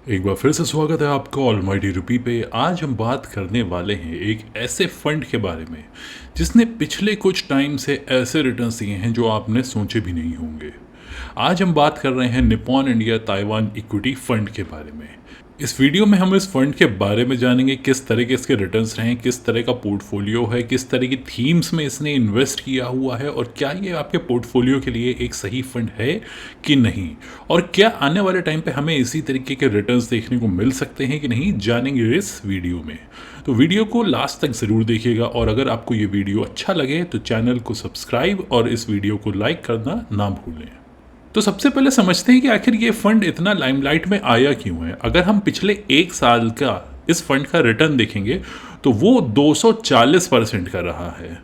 एक बार फिर से स्वागत है आपका ऑलमाइटी रुपी पे। आज हम बात करने वाले हैं एक ऐसे फंड के बारे में जिसने पिछले कुछ टाइम से ऐसे रिटर्न्स दिए हैं जो आपने सोचे भी नहीं होंगे। आज हम बात कर रहे हैं Nippon India Taiwan equity fund के बारे में। इस वीडियो में हम इस फंड के बारे में जानेंगे, किस तरह के इसके रिटर्न्स रहे हैं, किस तरह का पोर्टफोलियो है, किस तरह की थीम्स में इसने इन्वेस्ट किया हुआ है और क्या ये आपके पोर्टफोलियो के लिए एक सही फंड है कि नहीं, और क्या आने वाले टाइम पे हमें इसी तरीके के रिटर्न्स देखने को मिल सकते हैं कि नहीं, जानेंगे इस वीडियो में। तो वीडियो को लास्ट तक ज़रूर देखिएगा और अगर आपको ये वीडियो अच्छा लगे तो चैनल को सब्सक्राइब और इस वीडियो को लाइक करना ना भूलें। तो सबसे पहले समझते हैं कि आखिर ये फंड इतना लाइमलाइट में आया क्यों है। अगर हम पिछले एक साल का इस फंड का रिटर्न देखेंगे तो वो 240% का रहा है।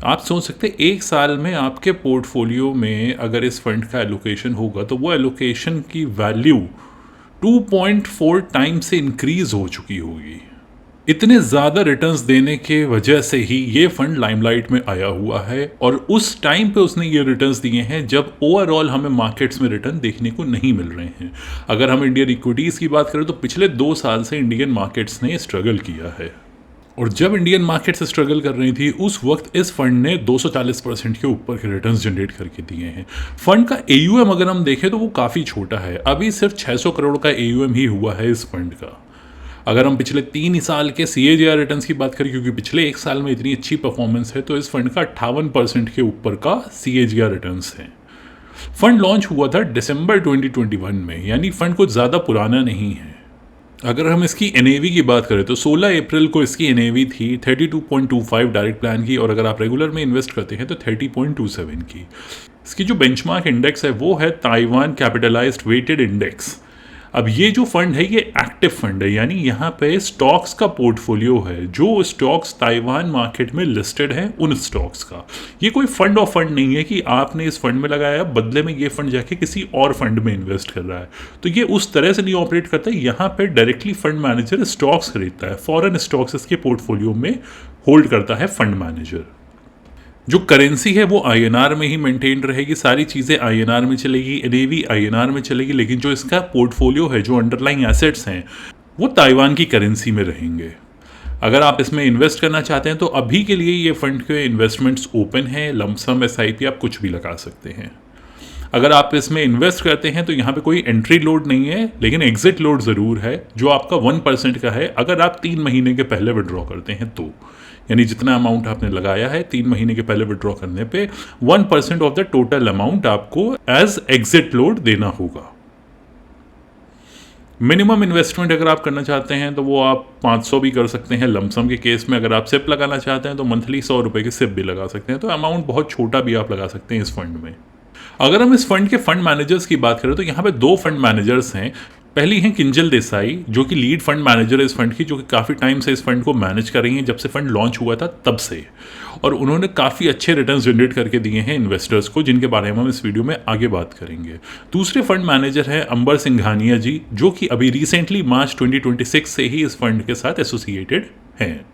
आप सोच सकते हैं एक साल में आपके पोर्टफोलियो में अगर इस फंड का एलोकेशन होगा तो वो एलोकेशन की वैल्यू 2.4 टाइम से इंक्रीज हो चुकी होगी। इतने ज़्यादा रिटर्न्स देने के वजह से ही ये फंड लाइमलाइट में आया हुआ है और उस टाइम पे उसने ये रिटर्न्स दिए हैं जब ओवरऑल हमें मार्केट्स में रिटर्न देखने को नहीं मिल रहे हैं। अगर हम इंडियन इक्विटीज़ की बात करें तो पिछले 2 साल से इंडियन मार्केट्स ने स्ट्रगल किया है और जब इंडियन मार्केट्स स्ट्रगल कर रही थी उस वक्त इस फंड ने 240% के ऊपर के रिटर्न्स जनरेट करके दिए हैं। फंड का AUM अगर हम देखें तो वो काफ़ी छोटा है, अभी सिर्फ 600 करोड़ का AUM ही हुआ है इस फंड का। अगर हम पिछले 3 साल के CAGR रिटर्न्स की बात करें, क्योंकि पिछले एक साल में इतनी अच्छी परफॉर्मेंस है, तो इस फंड का 58% के ऊपर का CAGR रिटर्न्स है। फंड लॉन्च हुआ था दिसंबर 2021 में, यानी फंड कुछ ज़्यादा पुराना नहीं है। अगर हम इसकी NAV की बात करें तो 16 अप्रैल को इसकी NAV थी 32.25 डायरेक्ट प्लान की, और अगर आप रेगुलर में इन्वेस्ट करते हैं तो 30.27 की। इसकी जो बेंचमार्क इंडेक्स है वो है ताइवान कैपिटलाइज्ड वेटेड इंडेक्स। अब ये जो फंड है ये एक्टिव फंड है, यानी यहाँ पे स्टॉक्स का पोर्टफोलियो है, जो स्टॉक्स ताइवान मार्केट में लिस्टेड हैं उन स्टॉक्स का। ये कोई फंड ऑफ फंड नहीं है कि आपने इस फंड में लगाया, बदले में ये फंड जाके किसी और फंड में इन्वेस्ट कर रहा है। तो ये उस तरह से नहीं ऑपरेट करता है। यहाँ पे डायरेक्टली फंड मैनेजर स्टॉक्स खरीदता है, फॉरेन स्टॉक्स इसके पोर्टफोलियो में होल्ड करता है फंड मैनेजर। जो करेंसी है वो INR में ही मेंटेन रहेगी, सारी चीज़ें INR में चलेगी, NAV INR में चलेगी, लेकिन जो इसका पोर्टफोलियो है, जो अंडरलाइंग एसेट्स हैं, वो ताइवान की करेंसी में रहेंगे। अगर आप इसमें इन्वेस्ट करना चाहते हैं तो अभी के लिए ये फंड के इन्वेस्टमेंट्स ओपन हैं, लमसम SIP आप कुछ भी लगा सकते हैं। अगर आप इसमें इन्वेस्ट करते हैं तो यहाँ पे कोई एंट्री लोड नहीं है, लेकिन एग्जिट लोड ज़रूर है जो आपका 1% का है अगर आप 3 महीने के पहले विड्रॉ करते हैं तो। यानी जितना अमाउंट आपने लगाया है 3 महीने के पहले विड्रॉ करने पे 1% ऑफ द टोटल अमाउंट आपको एज एग्जिट लोड देना होगा। मिनिमम इन्वेस्टमेंट अगर आप करना चाहते हैं तो वो आप 500 भी कर सकते हैं लमसम के केस में। अगर आप सिप लगाना चाहते हैं तो मंथली 100 रुपये की सिप भी लगा सकते हैं, तो अमाउंट बहुत छोटा भी आप लगा सकते हैं इस फंड में। अगर हम इस फंड के फंड मैनेजर्स की बात करें तो यहाँ पे 2 फंड मैनेजर्स हैं। पहली हैं किंजल देसाई, जो कि लीड फंड मैनेजर है इस फंड की, जो कि काफ़ी टाइम से इस फंड को मैनेज कर रही हैं, जब से फंड लॉन्च हुआ था तब से, और उन्होंने काफ़ी अच्छे रिटर्न्स जनरेट करके दिए हैं इन्वेस्टर्स को, जिनके बारे में हम इस वीडियो में आगे बात करेंगे। दूसरे फंड मैनेजर हैं अंबर सिंघानिया जी, जो कि अभी रिसेंटली मार्च 2026 से ही इस फंड के साथ एसोसिएटेड हैं।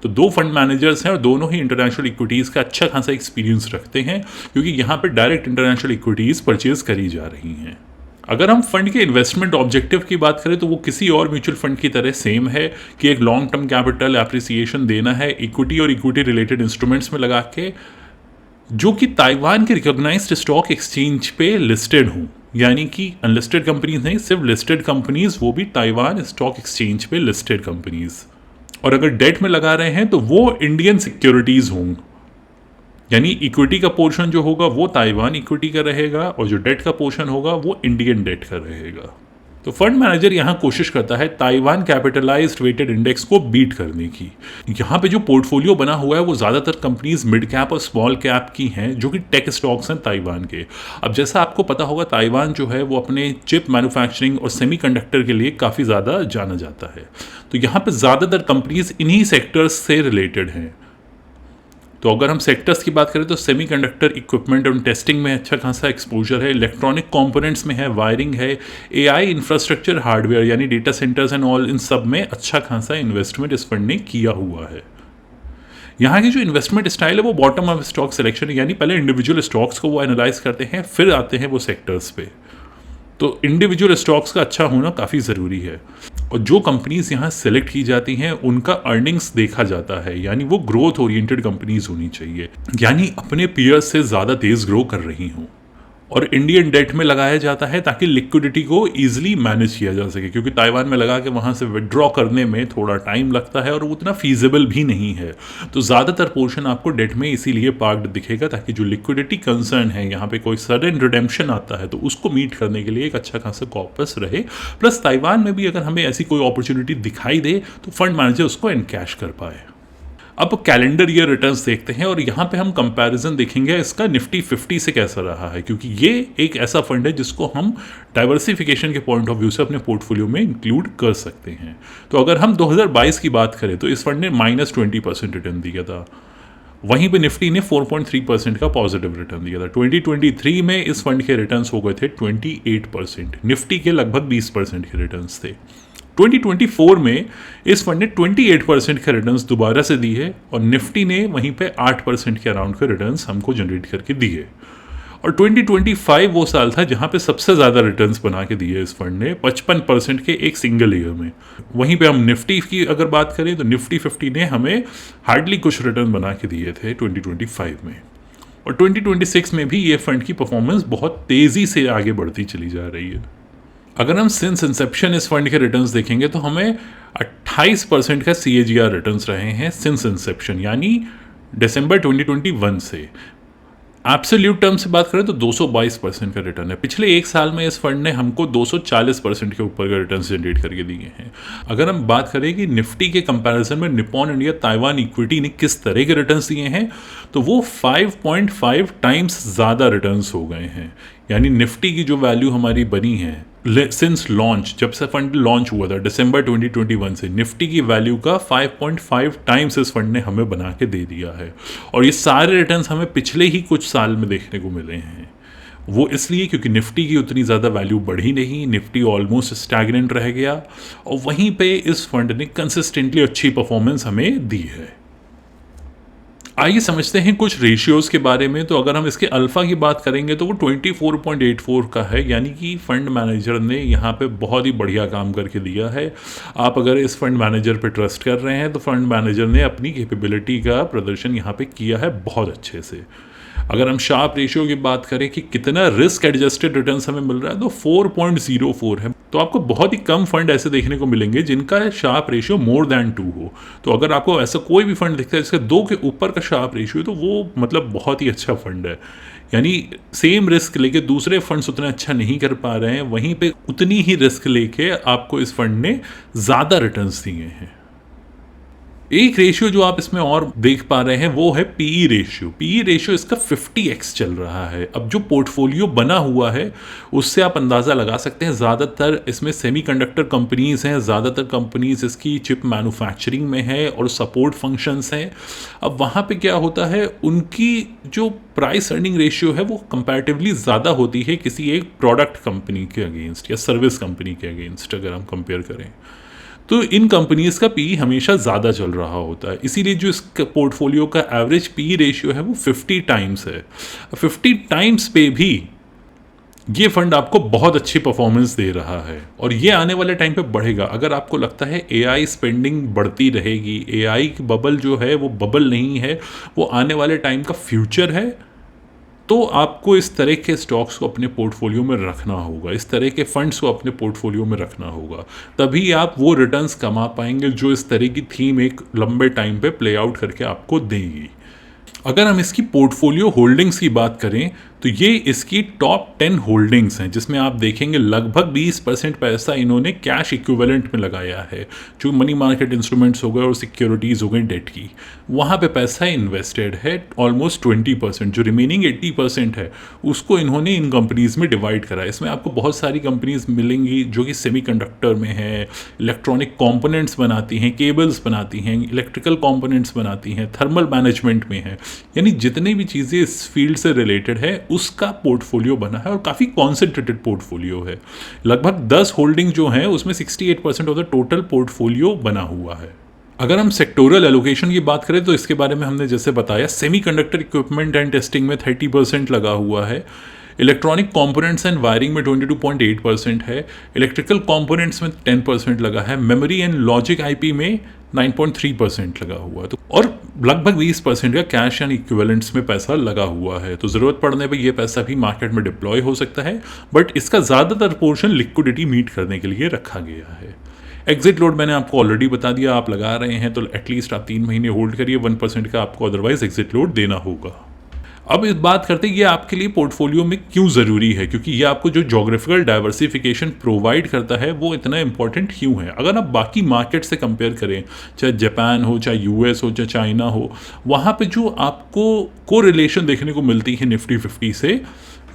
तो 2 फंड मैनेजर्स हैं और दोनों ही इंटरनेशनल इक्विटीज़ का अच्छा खासा एक्सपीरियंस रखते हैं, क्योंकि यहाँ पर डायरेक्ट इंटरनेशनल इक्विटीज़ परचेज करी जा रही हैं। अगर हम फंड के इन्वेस्टमेंट ऑब्जेक्टिव की बात करें तो वो किसी और म्यूचुअल फंड की तरह सेम है कि एक लॉन्ग टर्म कैपिटल एप्रिसिएशन देना है इक्विटी और इक्विटी रिलेटेड इंस्ट्रूमेंट्स में लगा के, जो कि ताइवान के रिकॉग्नाइज्ड स्टॉक एक्सचेंज पे लिस्टेड हों। यानी कि अनलिस्टेड कंपनीज नहीं, सिर्फ लिस्टेड कंपनीज, वो भी ताइवान स्टॉक एक्सचेंज पे लिस्टेड कंपनीज। और अगर डेट में लगा रहे हैं तो वो इंडियन सिक्योरिटीज़ होंगे, यानी इक्विटी का पोर्शन जो होगा वो ताइवान इक्विटी का रहेगा और जो डेट का पोर्शन होगा वो इंडियन डेट का रहेगा। तो फंड मैनेजर यहाँ कोशिश करता है ताइवान कैपिटलाइज्ड वेटेड इंडेक्स को बीट करने की। यहाँ पे जो पोर्टफोलियो बना हुआ है वो ज़्यादातर कंपनीज मिड कैप और स्मॉल कैप की हैं, जो कि टेक स्टॉक्स हैं ताइवान के। अब जैसा आपको पता होगा, ताइवान जो है वो अपने चिप मैन्युफैक्चरिंग और सेमीकंडक्टर के लिए काफ़ी ज़्यादा जाना जाता है। तो यहाँ पर ज़्यादातर कंपनीज इन्हीं सेक्टर्स से रिलेटेड हैं। तो अगर हम सेक्टर्स की बात करें तो सेमीकंडक्टर इक्विपमेंट और टेस्टिंग में अच्छा खासा एक्सपोजर है, इलेक्ट्रॉनिक कंपोनेंट्स में है, वायरिंग है, AI इंफ्रास्ट्रक्चर हार्डवेयर यानी डेटा सेंटर्स एंड ऑल, इन सब में अच्छा खासा इन्वेस्टमेंट इस फंड ने किया हुआ है। यहाँ की जो इन्वेस्टमेंट स्टाइल है वो बॉटम अप स्टॉक सिलेक्शन है, यानी पहले इंडिविजुअल स्टॉक्स को वो एनालाइज करते हैं, फिर आते हैं वो सेक्टर्स पे। तो इंडिविजुअल स्टॉक्स का अच्छा होना काफ़ी ज़रूरी है। और जो कंपनीज यहाँ सेलेक्ट की जाती हैं उनका अर्निंग्स देखा जाता है, यानी वो ग्रोथ ओरिएंटेड कंपनीज होनी चाहिए, यानी अपने पीयर्स से ज़्यादा तेज़ ग्रो कर रही हों। और इंडियन डेट में लगाया जाता है ताकि लिक्विडिटी को ईजिली मैनेज किया जा सके, क्योंकि ताइवान में लगा के वहाँ से विड्रॉ करने में थोड़ा टाइम लगता है और उतना फीजिबल भी नहीं है। तो ज़्यादातर पोर्शन आपको डेट में इसीलिए पार्क्ड दिखेगा ताकि जो लिक्विडिटी कंसर्न है, यहाँ पे कोई सडन रिडेम्पशन आता है तो उसको मीट करने के लिए एक अच्छा खासा कॉर्पस रहे। प्लस ताइवान में भी अगर हमें ऐसी कोई अपॉर्चुनिटी दिखाई दे तो फंड मैनेजर उसको एनकैश कर पाए। अब कैलेंडर ईयर रिटर्न्स देखते हैं और यहाँ पे हम कंपैरिजन देखेंगे इसका निफ्टी 50 से कैसा रहा है, क्योंकि ये एक ऐसा फंड है जिसको हम डाइवर्सिफिकेशन के पॉइंट ऑफ व्यू से अपने पोर्टफोलियो में इंक्लूड कर सकते हैं। तो अगर हम 2022 की बात करें तो इस फंड ने -20% रिटर्न दिया था, वहीं पे निफ्टी ने 4.3% का पॉजिटिव रिटर्न दिया था। 2023 में इस फंड के रिटर्न्स हो गए थे 28%, निफ्टी के लगभग 20% के रिटर्न्स थे। 2024 में इस फंड ने 28% के रिटर्न्स दोबारा से दी है और निफ्टी ने वहीं पे 8% के अराउंड के रिटर्न्स हमको जनरेट करके दिए। और 2025 वो साल था जहां पे सबसे ज़्यादा रिटर्न्स बना के दिए इस फंड ने 55% के एक सिंगल ईयर में। वहीं पे हम निफ्टी की अगर बात करें तो निफ्टी 50 ने हमें हार्डली कुछ रिटर्न बना के दिए थे 2025 में। और 2026 में भी ये फंड की परफॉर्मेंस बहुत तेज़ी से आगे बढ़ती चली जा रही है। अगर हम सिंस इंसेप्शन इस फंड के रिटर्न्स देखेंगे तो हमें 28% का CAGR रिटर्न्स रहे हैं सिंस इंसेप्शन, यानी दिसंबर 2021 से। एब्सोल्यूट टर्म से बात करें तो 222% का रिटर्न है। पिछले एक साल में इस फंड ने हमको 240% के ऊपर का रिटर्न जनरेट करके दिए हैं। अगर हम बात करें कि निफ्टी के कंपैरिजन में निप्पॉन इंडिया ताइवान इक्विटी ने किस तरह के रिटर्न्स दिए हैं, तो वो 5.5 टाइम्स ज़्यादा रिटर्न्स हो गए हैं। यानी निफ्टी की जो वैल्यू हमारी बनी है सिंस लॉन्च, जब से फंड लॉन्च हुआ था दिसंबर 2021 से, निफ्टी की वैल्यू का 5.5 टाइम्स इस फंड ने हमें बना के दे दिया है। और ये सारे रिटर्न्स हमें पिछले ही कुछ साल में देखने को मिले हैं। वो इसलिए क्योंकि निफ्टी की उतनी ज़्यादा वैल्यू बढ़ी नहीं, निफ्टी ऑलमोस्ट स्टैग्नेंट रह गया और वहीं पे इस फंड ने कंसिस्टेंटली अच्छी परफॉर्मेंस हमें दी है। आइए समझते हैं कुछ रेशियोज़ के बारे में। तो अगर हम इसके अल्फ़ा की बात करेंगे तो वो 24.84 का है, यानी कि फ़ंड मैनेजर ने यहाँ पे बहुत ही बढ़िया काम करके दिया है। आप अगर इस फंड मैनेजर पे ट्रस्ट कर रहे हैं तो फंड मैनेजर ने अपनी कैपेबिलिटी का प्रदर्शन यहाँ पे किया है बहुत अच्छे से। अगर हम शार्प रेशियो की बात करें कि कितना रिस्क एडजस्टेड रिटर्न हमें मिल रहा है तो 4.04 है। तो आपको बहुत ही कम फंड ऐसे देखने को मिलेंगे जिनका शार्प रेशियो मोर देन 2 हो। तो अगर आपको ऐसा कोई भी फंड दिखता है जिसका 2 के ऊपर का शार्प रेशियो तो वो मतलब बहुत ही अच्छा फंड है। यानी सेम रिस्क लेके दूसरे फंड्स उतना अच्छा नहीं कर पा रहे हैं, वहीं पे उतनी ही रिस्क लेके आपको इस फंड ने ज़्यादा रिटर्न्स दिए हैं। एक रेशियो जो आप इसमें और देख पा रहे हैं वो है पीई रेशियो। पीई रेशियो इसका 50x चल रहा है। अब जो पोर्टफोलियो बना हुआ है उससे आप अंदाज़ा लगा सकते हैं, ज़्यादातर इसमें सेमीकंडक्टर कंपनीज़ हैं, ज़्यादातर कंपनीज़ इसकी चिप मैन्युफैक्चरिंग में है और सपोर्ट फंक्शंस हैं। अब वहाँ पे क्या होता है, उनकी जो प्राइस अर्निंग रेशियो है वो कंपैरेटिवली ज़्यादा होती है किसी एक प्रोडक्ट कंपनी के अगेंस्ट या सर्विस कंपनी के अगेंस्ट अगर हम कंपेयर करें। तो इन कंपनीज़ का पी हमेशा ज़्यादा चल रहा होता है, इसीलिए जो इस पोर्टफोलियो का एवरेज पी रेशियो है वो 50 टाइम्स है। 50 टाइम्स पे भी ये फंड आपको बहुत अच्छी परफॉर्मेंस दे रहा है और ये आने वाले टाइम पे बढ़ेगा। अगर आपको लगता है एआई स्पेंडिंग बढ़ती रहेगी, एआई की बबल जो है वो बबल नहीं है, वो आने वाले टाइम का फ्यूचर है, तो आपको इस तरह के स्टॉक्स को अपने पोर्टफोलियो में रखना होगा, इस तरह के फंड्स को अपने पोर्टफोलियो में रखना होगा। तभी आप वो रिटर्न्स कमा पाएंगे जो इस तरह की थीम एक लंबे टाइम पे प्ले आउट करके आपको देगी। अगर हम इसकी पोर्टफोलियो होल्डिंग्स की बात करें तो ये इसकी टॉप 10 होल्डिंग्स हैं, जिसमें आप देखेंगे लगभग 20% पैसा इन्होंने कैश इक्विवेलेंट में लगाया है, जो मनी मार्केट इंस्ट्रूमेंट्स हो गए और सिक्योरिटीज़ हो गई डेट की, वहाँ पे पैसा इन्वेस्टेड है ऑलमोस्ट 20%। जो रिमेनिंग 80% है उसको इन्होंने इन कंपनीज़ में डिवाइड करा है। इसमें आपको बहुत सारी कंपनीज़ मिलेंगी जो कि सेमीकंडक्टर में है, इलेक्ट्रॉनिक कॉम्पोनेंट्स बनाती हैं, केबल्स बनाती हैं, इलेक्ट्रिकल कॉम्पोनेंट्स बनाती हैं, थर्मल मैनेजमेंट में है, यानी जितनी भी चीज़ें इस फील्ड से रिलेटेड है उसका पोर्टफोलियो बना है और काफ़ी कॉन्सेंट्रेटेड पोर्टफोलियो है। लगभग 10 होल्डिंग जो हैं उसमें 68% ऑफ द टोटल पोर्टफोलियो बना हुआ है। अगर हम सेक्टोरल एलोकेशन की बात करें तो इसके बारे में हमने जैसे बताया, सेमीकंडक्टर इक्विपमेंट एंड टेस्टिंग में 30% लगा हुआ है, इलेक्ट्रॉनिक कंपोनेंट्स एंड वायरिंग में 22.8% है, इलेक्ट्रिकल कंपोनेंट्स में 10% लगा है, मेमोरी एंड लॉजिक आईपी में 9.3% लगा हुआ है, तो और लगभग 20% का कैश एंड इक्विवेलेंट्स में पैसा लगा हुआ है। तो ज़रूरत पड़ने पे ये पैसा भी मार्केट में डिप्लॉय हो सकता है, बट इसका ज़्यादातर पोर्शन लिक्विडिटी मीट करने के लिए रखा गया है। एग्जिट लोड मैंने आपको ऑलरेडी बता दिया, आप लगा रहे हैं तो एटलीस्ट आप 3 महीने होल्ड करिए, 1% का आपको अदरवाइज एग्जिट लोड देना होगा। अब इस बात करते हैं ये आपके लिए पोर्टफोलियो में क्यों ज़रूरी है, क्योंकि ये आपको जो जोग्राफिकल डाइवर्सिफिकेशन प्रोवाइड करता है वो इतना इंपॉर्टेंट क्यों है। अगर आप बाकी मार्केट से कंपेयर करें, चाहे जापान हो, चाहे यूएस हो, चाहे चाइना हो, वहाँ पे जो आपको कोरिलेशन देखने को मिलती है निफ्टी 50 से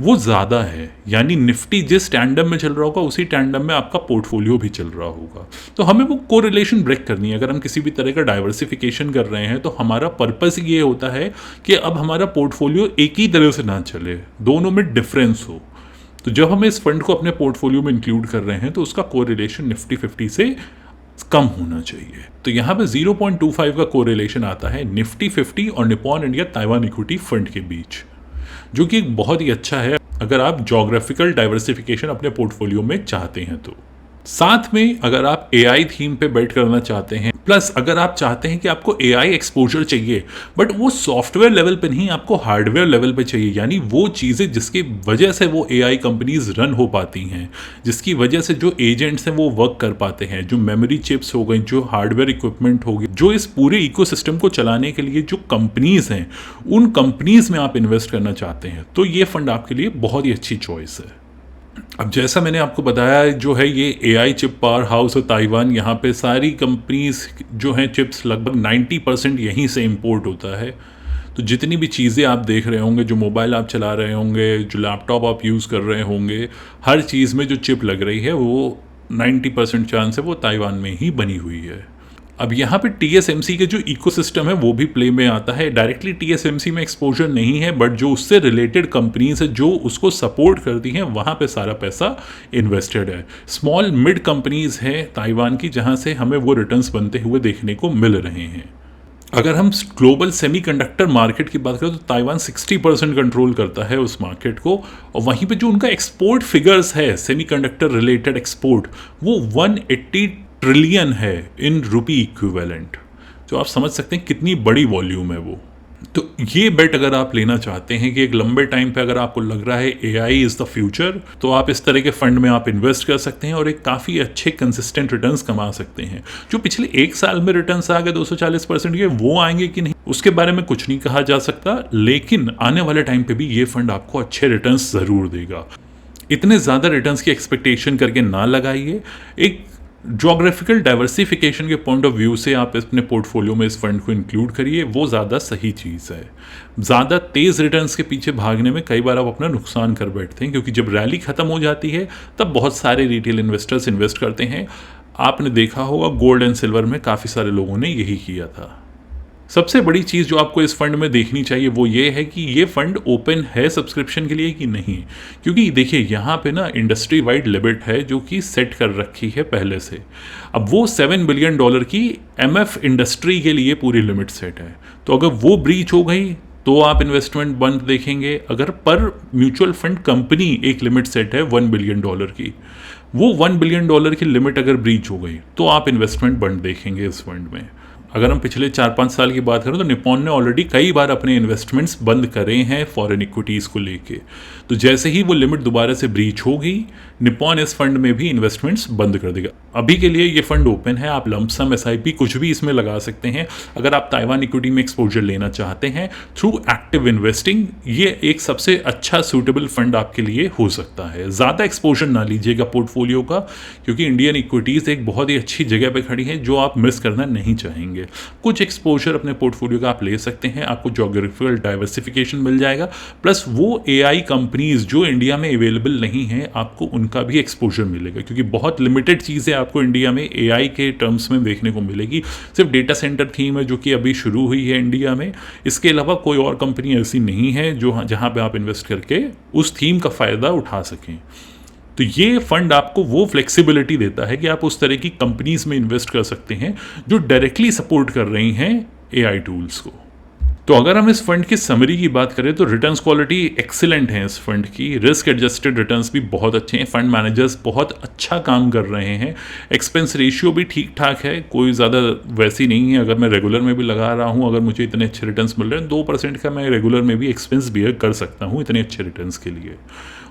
वो ज़्यादा है, यानी निफ्टी जिस टैंडम में चल रहा होगा उसी टैंडम में आपका पोर्टफोलियो भी चल रहा होगा। तो हमें वो कोरिलेशन ब्रेक करनी है। अगर हम किसी भी तरह का डाइवर्सिफिकेशन कर रहे हैं तो हमारा पर्पस ये होता है कि अब हमारा पोर्टफोलियो एक ही तरह से ना चले, दोनों में डिफरेंस हो। तो जब हम इस फंड को अपने पोर्टफोलियो में इंक्लूड कर रहे हैं तो उसका कोरिलेशन निफ्टी 50 से कम होना चाहिए। तो यहाँ पे 0.25 का कोरिलेशन आता है निफ्टी 50 और Nippon India Taiwan equity fund के बीच, जो कि एक बहुत ही अच्छा है अगर आप जोग्राफिकल डाइवर्सिफिकेशन अपने पोर्टफोलियो में चाहते हैं तो। साथ में अगर आप एआई थीम पे बेट करना चाहते हैं, प्लस अगर आप चाहते हैं कि आपको एआई एक्सपोजर चाहिए बट वो सॉफ्टवेयर लेवल पे नहीं, आपको हार्डवेयर लेवल पे चाहिए, यानी वो चीज़ें जिसकी वजह से वो एआई कंपनीज रन हो पाती हैं, जिसकी वजह से जो एजेंट्स हैं वो वर्क कर पाते हैं, जो मेमोरी चिप्स हो गई, जो हार्डवेयर इक्विपमेंट हो गई, जो इस पूरे इकोसिस्टम को चलाने के लिए जो कंपनीज हैं, उन कंपनीज में आप इन्वेस्ट करना चाहते हैं तो ये फंड आपके लिए बहुत ही अच्छी चॉइस है। अब जैसा मैंने आपको बताया जो है ये एआई चिप पावर हाउस है ताइवान, यहाँ पे सारी कंपनीज जो हैं चिप्स लगभग 90% यहीं से इंपोर्ट होता है। तो जितनी भी चीज़ें आप देख रहे होंगे, जो मोबाइल आप चला रहे होंगे, जो लैपटॉप आप यूज़ कर रहे होंगे, हर चीज़ में जो चिप लग रही है वो 90% चांस है वो ताइवान में ही बनी हुई है। अब यहाँ पे TSMC के जो इकोसिस्टम है वो भी प्ले में आता है। डायरेक्टली TSMC में एक्सपोजर नहीं है, बट जो उससे रिलेटेड कंपनीज है जो उसको सपोर्ट करती हैं वहाँ पे सारा पैसा इन्वेस्टेड है। स्मॉल मिड कंपनीज हैं ताइवान की जहाँ से हमें वो रिटर्न्स बनते हुए देखने को मिल रहे हैं। अगर हम ग्लोबल सेमीकंडक्टर मार्केट की बात करें तो ताइवान 60% कंट्रोल करता है उस मार्केट को, और वहीं पे जो उनका एक्सपोर्ट फिगर्स है सेमीकंडक्टर रिलेटेड एक्सपोर्ट वो 180 ट्रिलियन है इन रुपी इक्विवेलेंट। तो आप समझ सकते हैं कितनी बड़ी वॉल्यूम है वो। तो ये बेट अगर आप लेना चाहते हैं कि एक लंबे टाइम पे अगर आपको लग रहा है एआई इज़ द फ्यूचर, तो आप इस तरह के फंड में आप इन्वेस्ट कर सकते हैं और एक काफ़ी अच्छे कंसिस्टेंट रिटर्न्स कमा सकते हैं। जो पिछले एक साल में रिटर्न्स आ गए 240% के, वो आएंगे कि नहीं उसके बारे में कुछ नहीं कहा जा सकता, लेकिन आने वाले टाइम पे भी ये फंड आपको अच्छे रिटर्न्स ज़रूर देगा। इतने ज़्यादा रिटर्न्स की एक्सपेक्टेशन करके ना लगाइए। एक जोग्राफिकल डाइवर्सिफिकेशन के पॉइंट ऑफ व्यू से आप अपने पोर्टफोलियो में इस फंड को इंक्लूड करिए, वो ज़्यादा सही चीज़ है। ज़्यादा तेज़ रिटर्न्स के पीछे भागने में कई बार आप अपना नुकसान कर बैठते हैं, क्योंकि जब रैली ख़त्म हो जाती है तब बहुत सारे रिटेल इन्वेस्टर्स इन्वेस्ट करते हैं। आपने देखा होगा गोल्ड एंड सिल्वर में काफ़ी सारे लोगों ने यही किया था। सबसे बड़ी चीज़ जो आपको इस फंड में देखनी चाहिए वो ये है कि ये फंड ओपन है सब्सक्रिप्शन के लिए कि नहीं, क्योंकि देखिए यहाँ पे ना इंडस्ट्री वाइड लिमिट है जो कि सेट कर रखी है पहले से। अब वो $7 बिलियन की MF इंडस्ट्री के लिए पूरी लिमिट सेट है, तो अगर वो ब्रीच हो गई तो आप इन्वेस्टमेंट बंद देखेंगे। अगर पर म्यूचुअल फंड कंपनी एक लिमिट सेट है $1 बिलियन की, वो $1 बिलियन की लिमिट अगर ब्रीच हो गई तो आप इन्वेस्टमेंट बंद देखेंगे इस फंड में। अगर हम पिछले 4-5 साल की बात करें तो निप्पॉन ने ऑलरेडी कई बार अपने इन्वेस्टमेंट्स बंद करे हैं फॉरेन इक्विटीज़ को लेके। तो जैसे ही वो लिमिट दोबारा से ब्रीच होगी, निप्पॉन इस फंड में भी इन्वेस्टमेंट्स बंद कर देगा। अभी के लिए ये फंड ओपन है, आप लमसम SIP कुछ भी इसमें लगा सकते हैं। अगर आप ताइवान इक्विटी में एक्सपोजर लेना चाहते हैं थ्रू एक्टिव इन्वेस्टिंग, ये एक सबसे अच्छा सूटेबल फंड आपके लिए हो सकता है। ज़्यादा एक्सपोजर ना लीजिएगा पोर्टफोलियो का, क्योंकि इंडियन इक्विटीज़ एक बहुत ही अच्छी जगह पर खड़ी है जो आप मिस करना नहीं चाहेंगे। कुछ एक्सपोजर अपने पोर्टफोलियो का आप ले सकते हैं, आपको ज्योग्राफिकल डाइवर्सिफिकेशन मिल जाएगा, प्लस वो AI कंपनीज जो इंडिया में अवेलेबल नहीं है आपको उनका भी एक्सपोजर मिलेगा, क्योंकि बहुत लिमिटेड चीज़ें आपको इंडिया में AI के टर्म्स में देखने को मिलेगी। सिर्फ डेटा सेंटर थीम है जो कि अभी शुरू हुई है इंडिया में, इसके अलावा कोई और कंपनी ऐसी नहीं है जो जहाँ पे आप इन्वेस्ट करके उस थीम का फ़ायदा उठा सकें। तो ये फंड आपको वो फ्लेक्सिबिलिटी देता है कि आप उस तरह की कंपनीज में इन्वेस्ट कर सकते हैं जो डायरेक्टली सपोर्ट कर रही हैं AI टूल्स को। तो अगर हम इस फंड की समरी की बात करें तो रिटर्न्स क्वालिटी एक्सीलेंट है इस फंड की, रिस्क एडजस्टेड रिटर्न्स भी बहुत अच्छे हैं, फंड मैनेजर्स बहुत अच्छा काम कर रहे हैं, एक्सपेंस रेशियो भी ठीक ठाक है, कोई ज़्यादा वैसी नहीं है। अगर मैं रेगुलर में भी लगा रहा हूँ, अगर मुझे इतने अच्छे रिटर्न्स मिल रहे हैं, 2% का मैं रेगुलर में भी एक्सपेंस बियर कर सकता हूँ इतने अच्छे रिटर्न्स के लिए।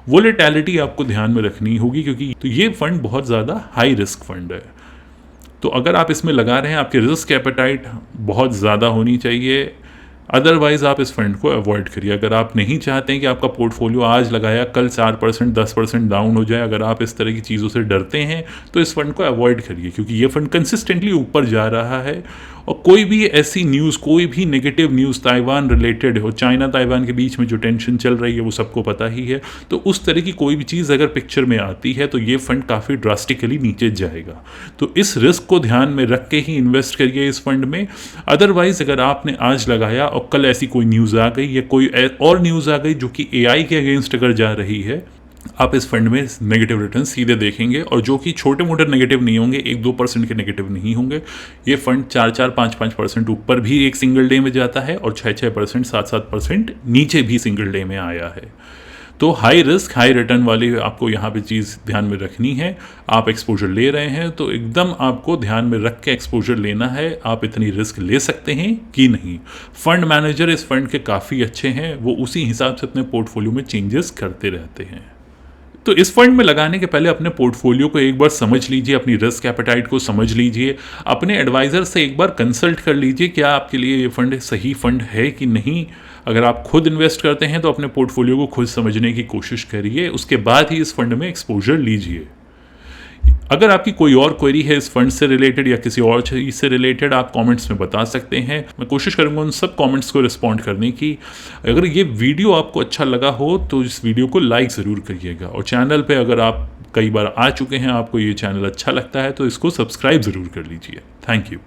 वोलेटिलिटी आपको ध्यान में रखनी होगी, क्योंकि तो ये फंड बहुत ज़्यादा हाई रिस्क फंड है। तो अगर आप इसमें लगा रहे हैं, आपकी रिस्क एपेटाइट बहुत ज़्यादा होनी चाहिए, अदरवाइज़ आप इस फंड को अवॉइड करिए। अगर आप नहीं चाहते हैं कि आपका पोर्टफोलियो आज लगाया कल 4% 10% डाउन हो जाए, अगर आप इस तरह की चीज़ों से डरते हैं तो इस फंड को अवॉइड करिए, क्योंकि ये फंड कंसिस्टेंटली ऊपर जा रहा है और कोई भी ऐसी न्यूज़, कोई भी नेगेटिव न्यूज़ ताइवान रिलेटेड हो, चाइना ताइवान के बीच में जो टेंशन चल रही है वो सबको पता ही है, तो उस तरह की कोई भी चीज़ अगर पिक्चर में आती है तो ये फंड काफ़ी ड्रास्टिकली नीचे जाएगा। तो इस रिस्क को ध्यान में रख के ही इन्वेस्ट करिए इस फंड में। अदरवाइज अगर आपने आज लगाया और कल ऐसी कोई न्यूज़ आ गई या कोई और न्यूज़ आ गई जो कि AI के अगेंस्ट अगर जा रही है, आप इस फंड में नेगेटिव रिटर्न सीधे देखेंगे, और जो कि छोटे मोटे नेगेटिव नहीं होंगे, 1-2% के नेगेटिव नहीं होंगे। ये फंड 4-4, 5-5% ऊपर भी एक सिंगल डे में जाता है और 6-6%, 7-7% नीचे भी सिंगल डे में आया है। तो हाई रिस्क हाई रिटर्न वाली आपको यहाँ पे चीज़ ध्यान में रखनी है। आप एक्सपोजर ले रहे हैं तो एकदम आपको ध्यान में रख के एक्सपोजर लेना है, आप इतनी रिस्क ले सकते हैं कि नहीं। फंड मैनेजर इस फंड के काफ़ी अच्छे हैं, वो उसी हिसाब से अपने पोर्टफोलियो में चेंजेस करते रहते हैं। तो इस फंड में लगाने के पहले अपने पोर्टफोलियो को एक बार समझ लीजिए, अपनी रिस्क एपेटाइट को समझ लीजिए, अपने एडवाइज़र से एक बार कंसल्ट कर लीजिए क्या आपके लिए ये फंड सही फंड है कि नहीं। अगर आप खुद इन्वेस्ट करते हैं तो अपने पोर्टफोलियो को खुद समझने की कोशिश करिए, उसके बाद ही इस फंड में एक्सपोजर लीजिए। अगर आपकी कोई और क्वेरी है इस फंड से रिलेटेड या किसी और चीज़ से रिलेटेड, आप कमेंट्स में बता सकते हैं, मैं कोशिश करूंगा उन सब कमेंट्स को रिस्पॉन्ड करने की। अगर ये वीडियो आपको अच्छा लगा हो तो इस वीडियो को लाइक ज़रूर करिएगा, और चैनल पे अगर आप कई बार आ चुके हैं, आपको ये चैनल अच्छा लगता है तो इसको सब्सक्राइब ज़रूर कर लीजिए। Thank you.